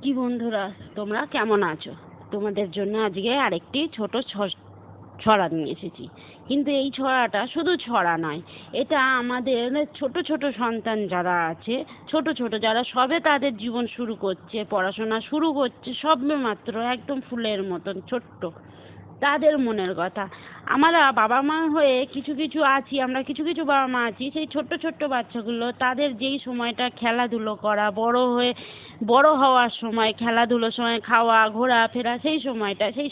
কি বন্ধুরা, তোমরা কেমন আছো? তোমাদের জন্য আজকে আরেকটি ছোট ছড়া নিয়ে এসেছি। কিন্তু এই ছড়াটা শুধু ছড়া নয়, এটা আমাদের ছোট ছোট সন্তান যারা আছে, ছোট ছোট যারা সবে তাদের জীবন শুরু করছে, পড়াশোনা শুরু করছে, সবে মাত্র একদম ফুলের মতন ছোট্ট, তাদের মনের কথা। আমরা বাবা মা হয়ে কিছু কিছু আছি, আমরা কিছু কিছু বাবা মা আছি, সেই ছোট্ট ছোট্ট বাচ্চাগুলো তাদের যেই সময়টা খেলাধুলো করা, বড় হওয়ার সময়, খেলাধুলোর সময়, খাওয়া ঘোরা ফেরা, সেই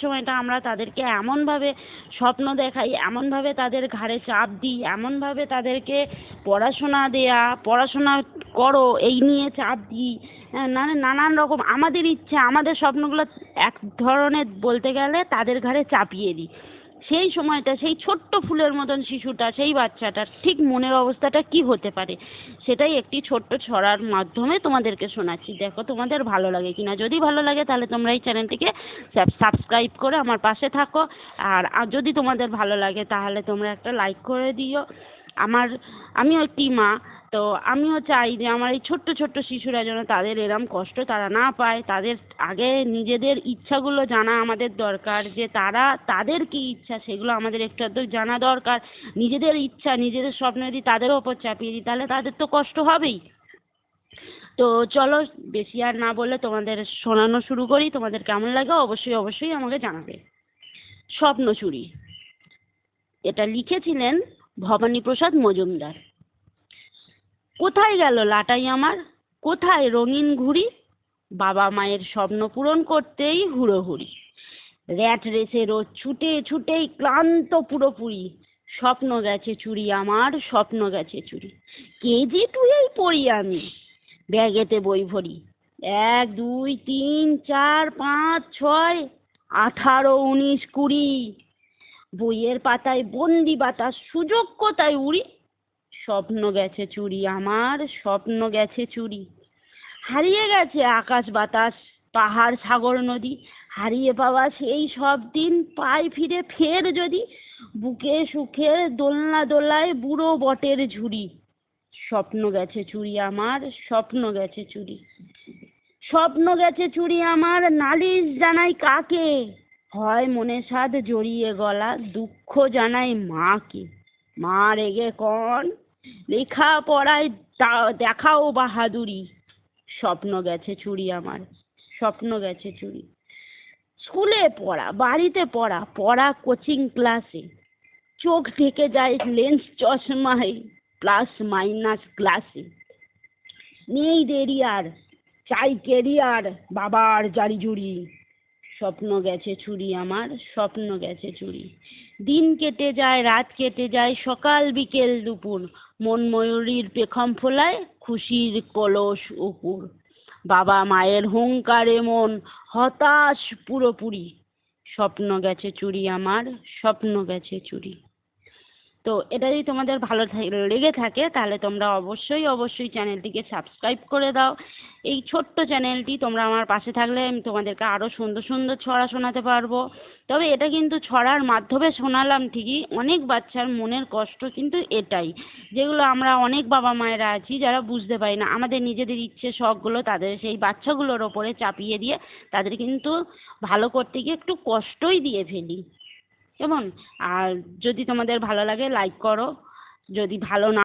সময়টা আমরা তাদেরকে এমনভাবে স্বপ্ন দেখাই, এমনভাবে তাদের ঘাড়ে চাপ দিই, এমনভাবে তাদেরকে পড়াশোনা করো এই নিয়ে চাপ দিই। নানান রকম আমাদের ইচ্ছা, আমাদের স্বপ্নগুলো এক ধরনের বলতে গেলে তাদের ঘাড়ে চাপিয়ে দিই। সেই সময়টা সেই ছোট্ট ফুলের মতন শিশুটা, সেই বাচ্চাটার ঠিক মনের অবস্থাটা কি হতে পারে, সেটাই একটি ছোট্ট ছড়ার মাধ্যমে তোমাদেরকে শোনাচ্ছি। দেখো তোমাদের ভালো লাগে কিনা। যদি ভালো লাগে তাহলে তোমরা এই চ্যানেলটিকে সাবস্ক্রাইব করে আমার পাশে থাকো। আর যদি তোমাদের ভালো লাগে তাহলে তোমরা একটা লাইক করে দিও। আমিও একটি মা, তো আমিও চাই যে আমার এই ছোট্ট ছোট্ট শিশুরা যেন তাদের এরম কষ্ট তারা না পায়। তাদের আগে নিজেদের ইচ্ছাগুলো জানা আমাদের দরকার, যে তাদের কি ইচ্ছা সেগুলো আমাদের একটু আধটু জানা দরকার। নিজেদের ইচ্ছা, নিজেদের স্বপ্ন যদি তাদের ওপর চাপিয়ে দিই তাহলে তাদের তো কষ্ট হবেই। তো চলো, বেশি আর না বলে তোমাদের শোনানো শুরু করি। তোমাদের কেমন লাগে অবশ্যই অবশ্যই আমাকে জানাবে। স্বপ্ন চুরি, এটা লিখেছিলেন ভবানীপ্রসাদ মজুমদার। কোথায় গেল লাটাই আমার, কোথায় রঙিন ঘুড়ি, বাবা মায়ের স্বপ্ন পূরণ করতেই হুড়োহুড়ি, র্যাট রেসে রোজ ছুটে ছুটেই ক্লান্ত পুরোপুরি, স্বপ্ন গেছে চুরি আমার, স্বপ্ন গেছে চুরি, কেজি টুয়েই পড়ি আমি, ব্যাগেতে বই ভরি, 1 2 3 4 5 6 18 19 20, বইয়ের পাতায় বন্দি বাতাস, সুযোগ কোথায় উড়ি, স্বপ্ন গেছে চুরি আমার, স্বপ্ন গেছে চুরি, হারিয়ে গেছে আকাশ বাতাস, পাহাড় সাগর নদী, হারিয়ে পাওয়া সেই সব দিন পাই ফিরে ফের যদি, বুকে সুখের দোলনা দোলায় বুড়ো বটের ঝুড়ি, স্বপ্ন গেছে চুরি আমার, স্বপ্ন গেছে চুরি, স্বপ্ন গেছে চুরি আমার, নালিশ জানাই কাকে, হয় মনে সাধ জড়িয়ে গলা, দুঃখ জানাই মাকে, মা রেগে কন, লেখা পড়ায় দেখাও বাহাদুরি, স্বপ্ন গেছে চুরি আমার, স্বপ্ন গেছে চুরি, স্কুলে পড়া, বাড়িতে পড়া, পড়া কোচিং ক্লাসে, চোখ ঢেকে যায় লেন্স চশমায়, প্লাস মাইনাস ক্লাসে, নেই দেরি আর, চাই কেরিয়ার, বাবার জারি জুড়ি, স্বপ্ন গেছে চুরি আমার, স্বপ্ন গেছে চুরি, দিন কেটে যায়, রাত কেটে যায়, সকাল বিকেল দুপুর, মন ময়ূরীর পেখম ফোলায়, খুশির কলস উপুর, বাবা মায়ের হুংকারে মন হতাশ পুরোপুরি, স্বপ্ন গেছে চুরি আমার, স্বপ্ন গেছে চুরি। তো এটা যদি তোমাদের ভালো লেগে থাকে তাহলে তোমরা অবশ্যই অবশ্যই চ্যানেলটিকে সাবস্ক্রাইব করে দাও। এই ছোট্ট চ্যানেলটি তোমরা আমার পাশে থাকলে আমি তোমাদেরকে আরও সুন্দর সুন্দর ছড়া শোনাতে পারবো। তবে এটা কিন্তু ছড়ার মাধ্যমে শোনালাম ঠিকই, অনেক বাচ্চার মনের কষ্ট কিন্তু এটাই, যেগুলো আমরা অনেক বাবা মায়েরা আছি যারা বুঝতে পারি না, আমাদের নিজেদের ইচ্ছে শখগুলো তাদের সেই বাচ্চাগুলোর ওপরে চাপিয়ে দিয়ে তাদের কিন্তু ভালো করতে গিয়ে একটু কষ্টই দিয়ে ফেলি। কেমন? আর যদি তোমাদের ভালো লাগে লাইক করো, যদি ভালো না